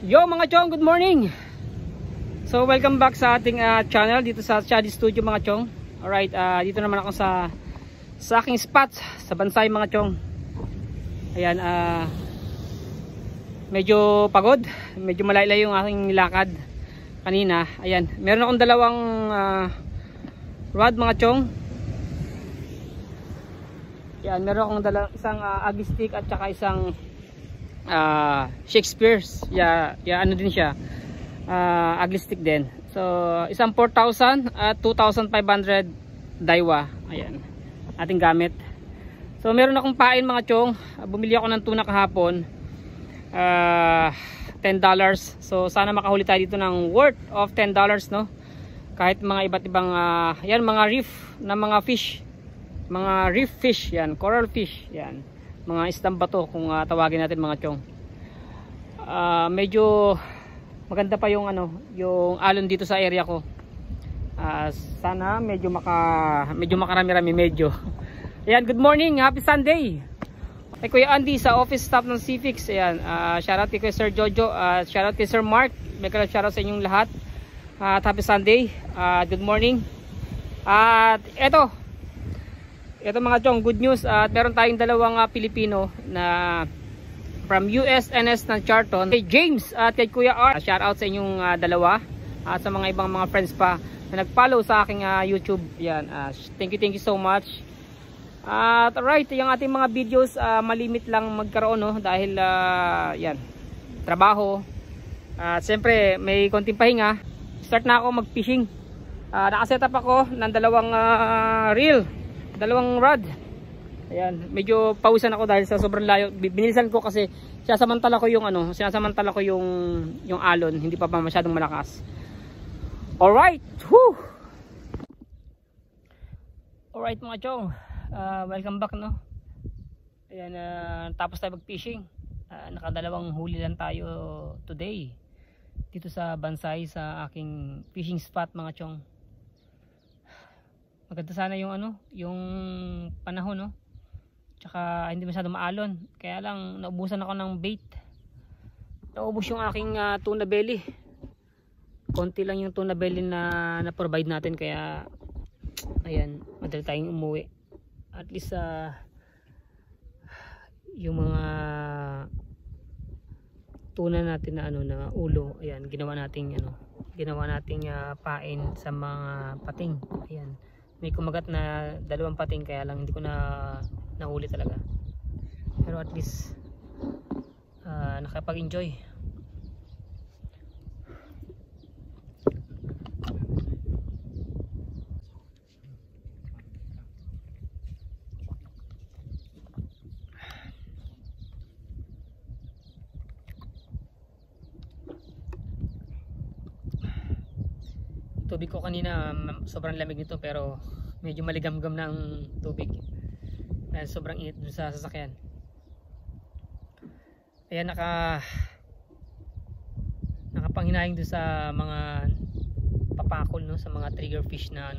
Yo mga chong, good morning. So welcome back sa ating channel dito sa Chadi Studio mga chong. Alright, dito naman ako sa aking spot sa Bansay mga chong. Ayan, medyo pagod, medyo malaylay yung aking lakad kanina. Ayan, meron akong dalawang rod mga chong. Ayan, meron akong isang agi stick at saka isang Shakespeare's. Ano din siya, ugly stick din. So isang 4,000 at 2,500 Daiwa. Ayan, ating gamit. So meron akong pain mga chong. Bumili ako ng tuna kahapon, $10. So sana makahuli tayo dito ng worth of $10, no? Kahit mga iba't ibang yan, mga reef na mga fish, mga reef fish, yan, coral fish, yan, mga isdang bato kung tawagin natin mga chong. Medyo maganda pa yung yung alon dito sa area ko. Sana medyo makarami-rami medyo. Ayan, good morning, happy Sunday. Kay Kuya Andy sa office staff ng CFix. Ayan, shoutout kay Sir Jojo, shoutout kay Sir Mark. May shoutout sa inyong lahat. At happy Sunday. Good morning. At ito mga chong, good news. At meron tayong dalawang Pilipino na from USNS ng Charlton, kay James at kay Kuya R. Shout out sa inyong dalawa at sa mga ibang mga friends pa na nag-follow sa aking YouTube. Yan, thank you so much. At alright, yung ating mga videos malimit lang magkaroon, no, dahil yan, trabaho at siyempre may konting pahinga. Start na ako mag-fishing. Nakaset up ako ng dalawang reel, dalawang rod. Ayan, medyo pawisan ako dahil sa sobrang layo. Binilisan ko kasi sinasamantala ko yung yung alon, hindi pa masyadong malakas. Alright, whew! Alright mga chong, welcome back, no? Ayan, tapos tayo mag-fishing. Nakadalawang huli lang tayo today dito sa Bansay, sa aking fishing spot mga chong. Maganda sana yung yung panahon, no? Tsaka hindi masyado maalon. Kaya lang naubusan ako ng bait. Naubos yung aking tuna belly. Konti lang yung tuna belly na provide natin, kaya ayan, madali tayong umuwi. At least yung mga tuna natin na na ulo, ayan, ginawa nating pain sa mga pating. Ayan, may kumagat na dalawang pating, kaya lang hindi ko na nahuli talaga, pero at least nakapag-enjoy. Tubig ko kanina sobrang lamig nito, pero medyo maligamgam na ang tubig dahil sobrang init dun sa sasakyan. Ayan, nakapanghinayang dun sa mga papakol, no, sa mga trigger fish na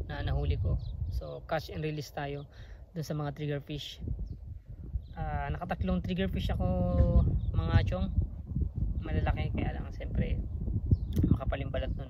na nahuli ko. So catch and release tayo dun sa mga trigger fish. Nakatatlong trigger fish ako mga chong, malalaki, kaya lang siyempre makapal yung balat nun.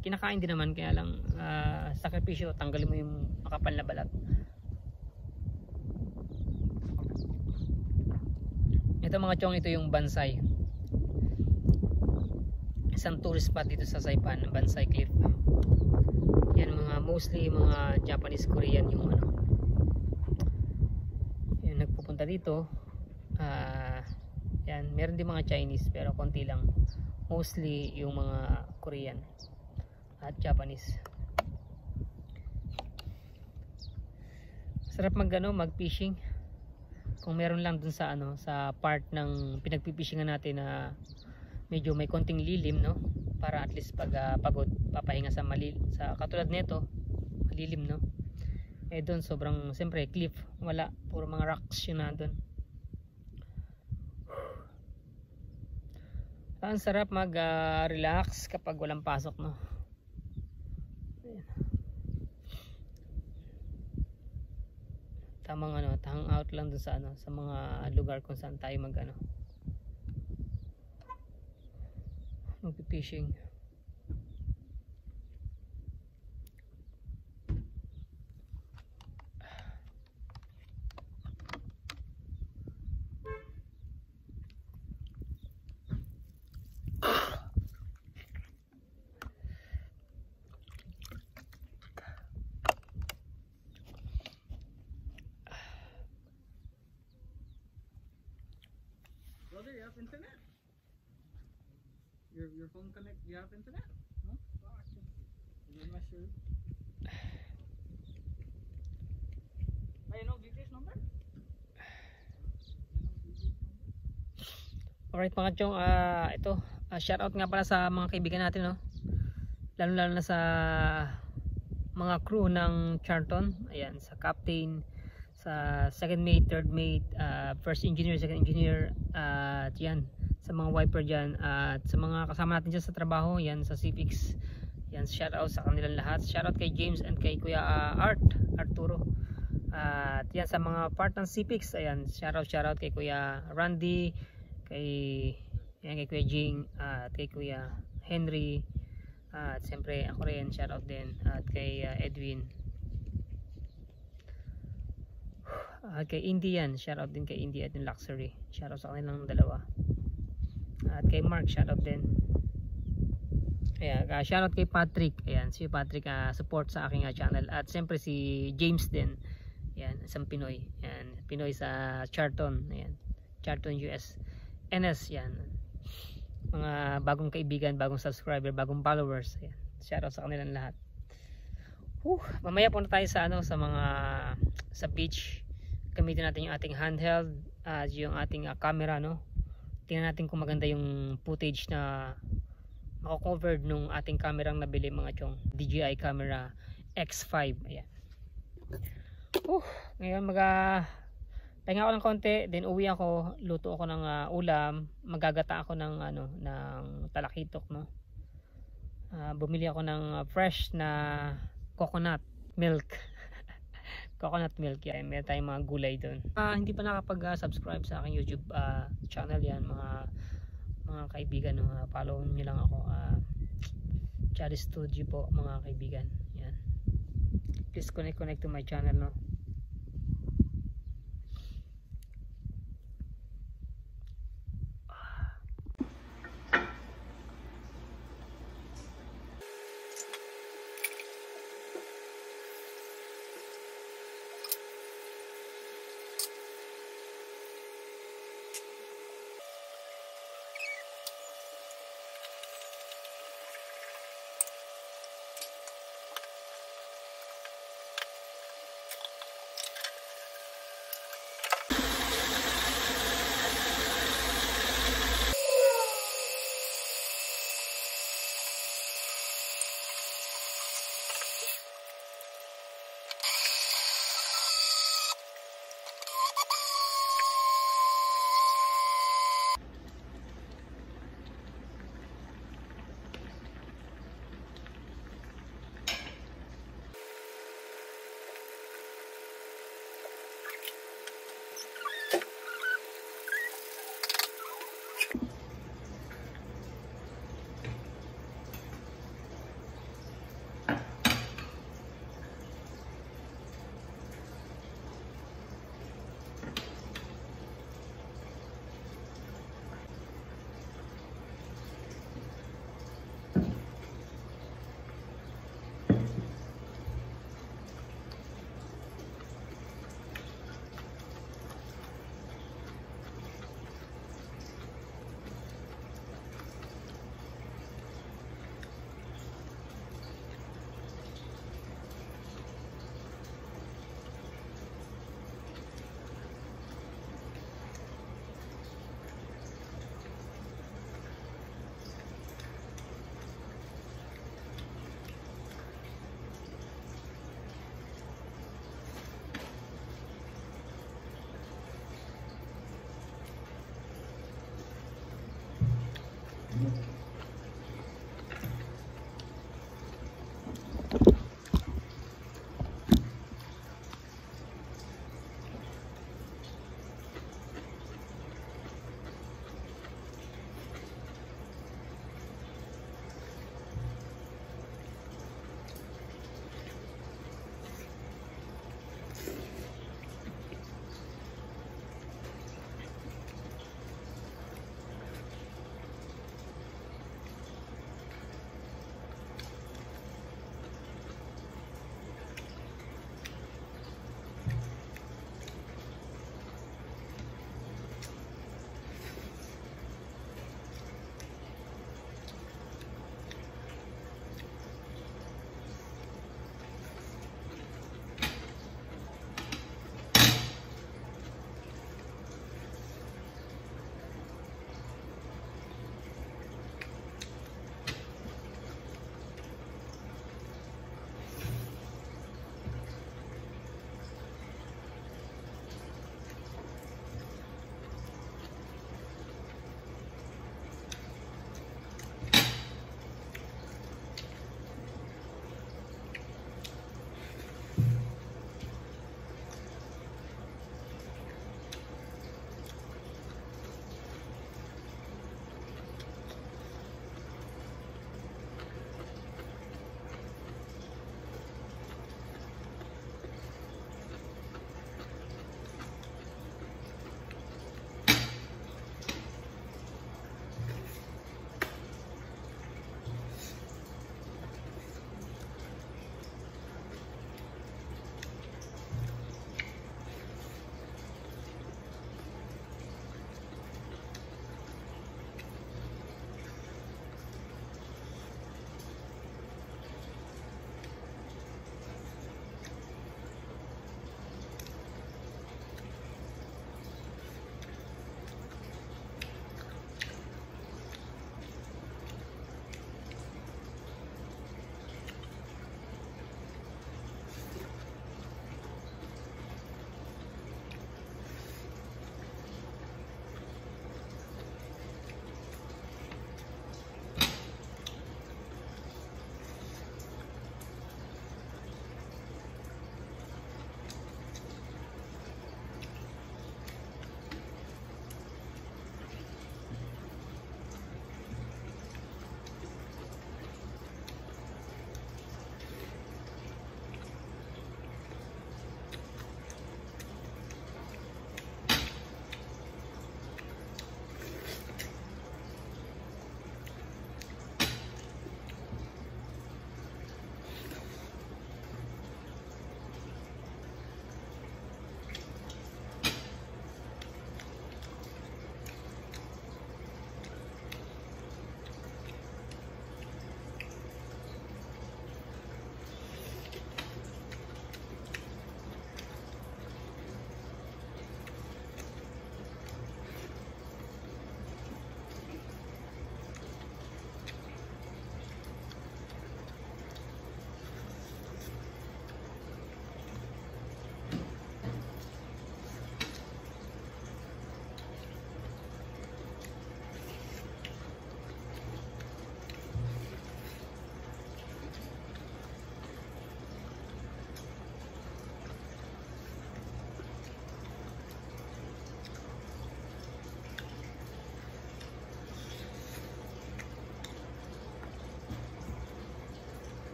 Kinakain din naman, kaya lang sakripisyo, tanggalin mo yung makapal na balat. Ito mga chong, ito yung Bansay, isang tourist spot dito sa Saipan, Bansay Cliff. Yan, mostly mga Japanese, Korean yung yung nagpupunta dito. Yan, meron din mga Chinese pero konti lang, mostly yung mga Korean at Japanese. Sarap mag-fishing kung meron lang dun sa sa part ng pinagpipishingan natin na medyo may konting lilim, no, para at least pag pagod, papahinga sa katulad nito, malilim, no. Doon sobrang, siyempre cliff, wala, puro mga rocks yun na doon. Ang sarap mag-relax kapag walang pasok, no. Tamang hang out lang dun sa sa mga lugar kung saan tayo magpipishing. Brother, you have internet? Your phone connect, you have internet? No? I'm not sure. May no BTS number? Alright mga chong, ito, shoutout nga pala sa mga kaibigan natin, no? Lalo na sa mga crew ng Charlton. Ayan, sa captain, sa second mate, third mate, first engineer, second engineer, at yan, sa mga wiper dyan, at sa mga kasama natin dyan sa trabaho, yan, sa Civics. Yan, shoutout sa kanilang lahat. Shoutout kay James and kay Kuya Arturo. At yan, sa mga part ng Civics, ayan, shoutout kay Kuya Randy, kay Kuya Jing, at kay Kuya Henry, at siyempre ako rin, shoutout din, at kay Edwin, at kay Indian, shoutout din kay India at Luxury, shoutout sa kanilang dalawa, at kay Mark, shoutout din. Ayan, shoutout kay Patrick, ayan, si Patrick support sa aking channel, at siyempre si James din, ayan, isang Pinoy, ayan, Pinoy sa Charlton, ayan, Charlton US NS, yan, mga bagong kaibigan, bagong subscriber, bagong followers, ayan, shoutout sa kanilang lahat. Mamaya punta tayo sa sa mga sa beach. Gamitin natin yung ating handheld, yung ating camera, no. Tingnan natin kung maganda yung footage na mako-covered nung ating kamerang nabili mga chong, DJI camera X5. Ayan. Ngayon pahinga ako ng konti, then uwi ako, luto ako ng ulam, magagata ako ng ng talakitok, no. Bumili ako ng fresh na coconut milk. Coconut milk yan. Meron tayong mga gulay doon. Hindi pa nakapag-subscribe sa aking YouTube channel yan, mga kaibigan, no? Follow niyo lang ako. Charlie Studio po mga kaibigan. Yan. Please connect to my channel, no.